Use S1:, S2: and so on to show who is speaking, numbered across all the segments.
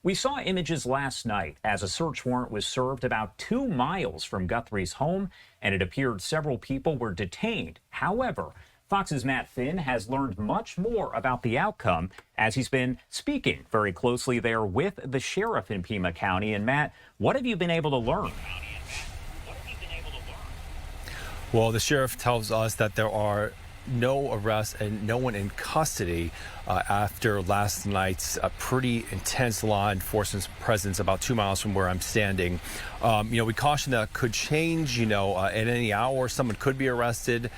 S1: We saw images last night as a search warrant was served about 2 miles from Guthrie's home, and it appeared several people were detained. However, Fox's Matt Finn has learned much more about the outcome as he's been speaking very closely there with the sheriff in Pima County. And Matt, what have you been able to learn?
S2: Well, the sheriff tells us that there are no arrests and no one in custody after last night's pretty intense law enforcement presence about 2 miles from where I'm standing. We caution that could change, at any hour. Someone could be arrested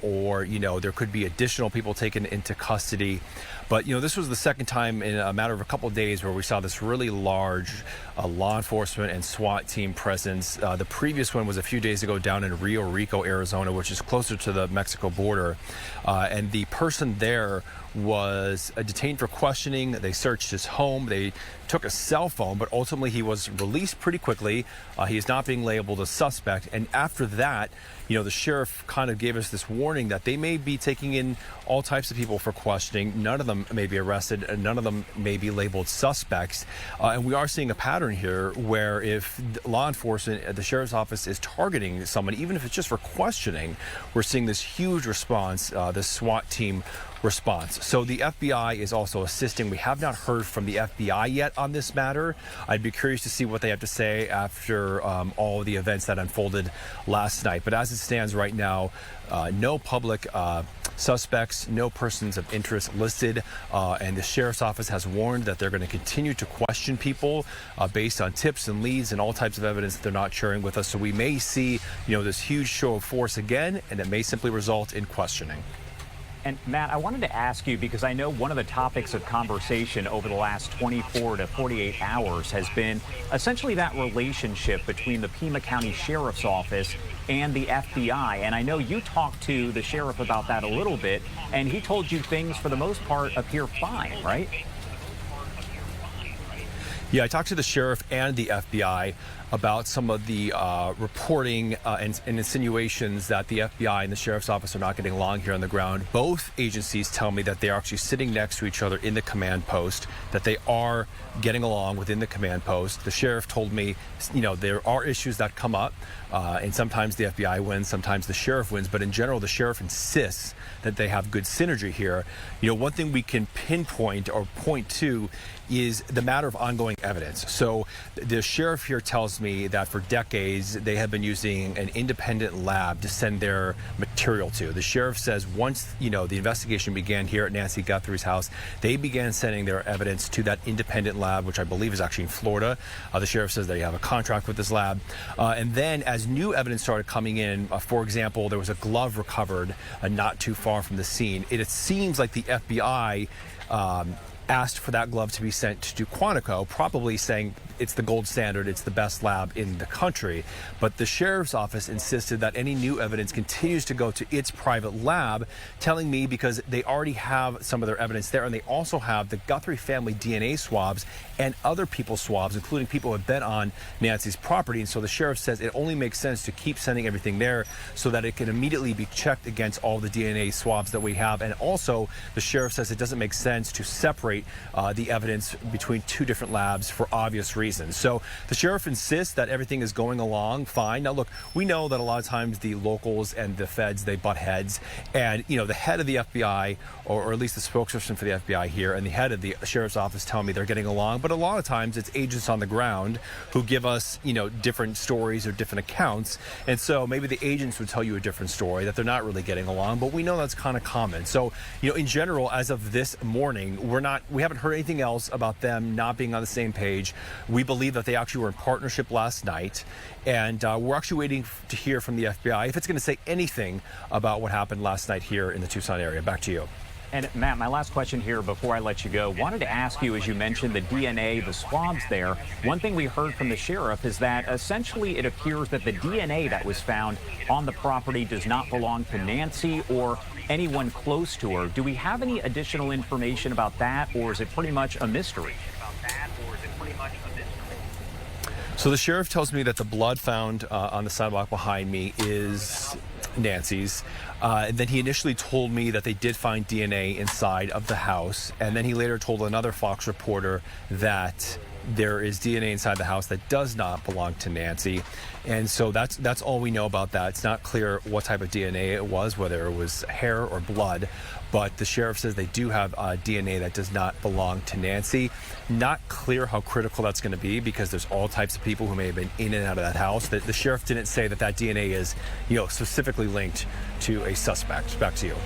S2: or, there could be additional people taken into custody. But, this was the second time in a matter of a couple of days where we saw this really large law enforcement and SWAT team presence. The previous one was a few days ago down in Rio Rico, Arizona, which is closer to the Mexico border. And the person there was detained for questioning. They searched his home. They took a cell phone, but ultimately he was released pretty quickly. He is not being labeled a suspect. And after that, the sheriff kind of gave us this warning that they may be taking in all types of people for questioning. None of them may be arrested, and none of them may be labeled suspects. And we are seeing a pattern here where if law enforcement at the sheriff's office is targeting someone, even if it's just for questioning, we're seeing this huge response, this SWAT team response. So the FBI is also assisting. We have not heard from the FBI yet on this matter. I'd be curious to see what they have to say after all of the events that unfolded last night. But as it stands right now, no public suspects, no persons of interest listed, and the sheriff's office has warned that they're going to continue to question people based on tips and leads and all types of evidence that they're not sharing with us. So we may see, this huge show of force again, and it may simply result in questioning.
S1: And Matt, I wanted to ask you, because I know one of the topics of conversation over the last 24 to 48 hours has been essentially that relationship between the Pima County Sheriff's Office and the FBI. And I know you talked to the sheriff about that a little bit, and he told you things for the most part appear fine, right?
S2: Yeah, I talked to the sheriff and the FBI about some of the reporting and insinuations that the FBI and the sheriff's office are not getting along here on the ground. Both agencies tell me that they are actually sitting next to each other in the command post, that they are getting along within the command post. The sheriff told me, there are issues that come up, and sometimes the FBI wins, sometimes the sheriff wins, but in general, the sheriff insists that they have good synergy here. One thing we can pinpoint or point to is the matter of ongoing evidence. So the sheriff here tells me that for decades they have been using an independent lab to send their material to. The sheriff says once the investigation began here at Nancy Guthrie's house, they began sending their evidence to that independent lab, which I believe is actually in Florida. The sheriff says they have a contract with this lab. And then as new evidence started coming in, for example, there was a glove recovered not too far from the scene. It seems like the FBI asked for that glove to be sent to Quantico, probably saying it's the gold standard, it's the best lab in the country. But the sheriff's office insisted that any new evidence continues to go to its private lab, telling me because they already have some of their evidence there, and they also have the Guthrie family DNA swabs and other people's swabs, including people who have been on Nancy's property. And so the sheriff says it only makes sense to keep sending everything there so that it can immediately be checked against all the DNA swabs that we have. And also, the sheriff says it doesn't make sense to separate the evidence between two different labs for obvious reasons. So the sheriff insists that everything is going along fine. Now, look, we know that a lot of times the locals and the feds, they butt heads. And, the head of the FBI, or at least the spokesperson for the FBI here, and the head of the sheriff's office tell me they're getting along. But a lot of times it's agents on the ground who give us, different stories or different accounts. And so maybe the agents would tell you a different story, that they're not really getting along. But we know that's kind of common. So, in general, as of this morning, we haven't heard anything else about them not being on the same page. We believe that they actually were in partnership last night, and we're actually waiting to hear from the FBI if it's going to say anything about what happened last night here in the Tucson area. Back to you.
S1: And Matt, my last question here before I let you go, wanted to ask you, as you mentioned the DNA, the swabs there, one thing we heard from the sheriff is that essentially it appears that the DNA that was found on the property does not belong to Nancy or anyone close to her. Do we have any additional information about that, or is it pretty much a mystery?
S2: So the sheriff tells me that the blood found on the sidewalk behind me is Nancy's. Then he initially told me that they did find DNA inside of the house. And then he later told another Fox reporter that there is DNA inside the house that does not belong to Nancy. And so that's all we know about that. It's not clear what type of DNA it was, whether it was hair or blood, but the sheriff says they do have DNA that does not belong to Nancy. Not clear how critical that's going to be because there's all types of people who may have been in and out of that house. The sheriff didn't say that DNA is, specifically linked to a suspect. Back to you.